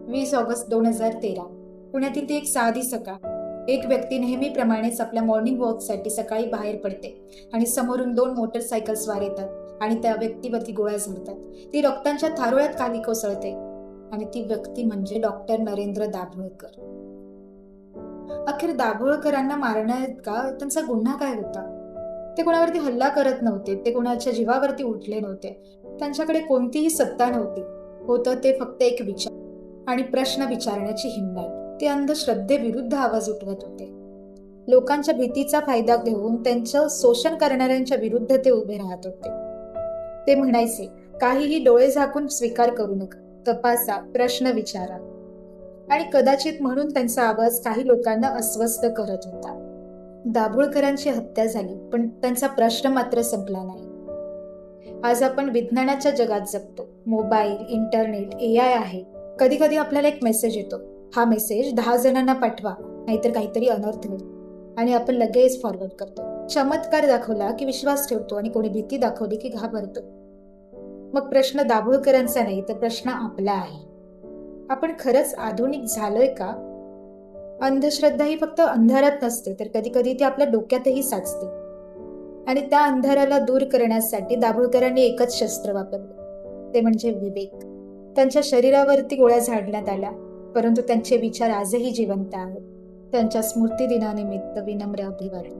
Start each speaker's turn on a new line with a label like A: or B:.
A: 20 August 2013 पुण्यातील ती एक साधी सकाळ. एक व्यक्ती नेहमीप्रमाणेच आपल्या मॉर्निंग वॉकसाठी सकाळी बाहेर पडते आणि समोरून 2 मोटरसायकल्सवार येतात आणि त्या व्यक्तीवरती गोळ्या झाडतात. ती रक्तांच्या थारोळ्यात खाली कोसळते आणि ती व्यक्ती म्हणजे डॉक्टर नरेंद्र दाभोळकर. अखेर दाभोळकरांना मारण्याइतका त्यांचा गुन्हा काय होता? ते कोणावरती हल्ला करत नव्हते, ते कोणाच्या जीवावरती उठले नव्हते, त्यांच्याकडे कोणतीही सत्ता नव्हती. होतं ते फक्त एक विचार आणि प्रश्न विचारण्याची हिंमत. ते अंधश्रद्धेविरुद्ध आवाज उठवत होते. लोकांच्या भीतीचा फायदा घेऊन त्यांचं शोषण करणाऱ्यांच्या विरुद्ध ते उभे राहत होते. ते म्हणायचे, काहीही डोळे झाकून स्वीकार करू नका, तपासा, प्रश्न विचारा. आणि कदाचित म्हणून त्यांचा आवाज काही लोकांना अस्वस्थ करत होता. दाभोळकरांची हत्या झाली, पण त्यांचा प्रश्न मात्र संपला नाही. आज आपण विज्ञानाच्या जगात जगतो. मोबाईल, इंटरनेट, AI आहे. कधी कधी आपल्याला एक मेसेज येतो, हा मेसेज 10 जणांना पाठवा, नाहीतर काहीतरी अनर्थ होईल, आणि आपण लगेच फॉरवर्ड करतो. चमत्कार दाखवला की विश्वास ठेवतो आणि कोणी भीती दाखवली की घाबरतो. मग प्रश्न दाभोळकरांचा नाही, तर प्रश्न आपला आहे. आपण खरंच आधुनिक झालोय का? अंधश्रद्धा ही फक्त अंधारात नसते, तर कधी कधी ती आपल्या डोक्यातही साचते. आणि त्या अंधाराला दूर करण्यासाठी दाभोळकरांनी एकच शस्त्र वापरलं, ते म्हणजे विवेक. त्यांच्या शरीरावरती गोळ्या झाडण्यात आल्या, परंतु त्यांचे विचार आजही जिवंत आहेत. त्यांच्या स्मृतिदिनानिमित्त विनम्र अभिवादन.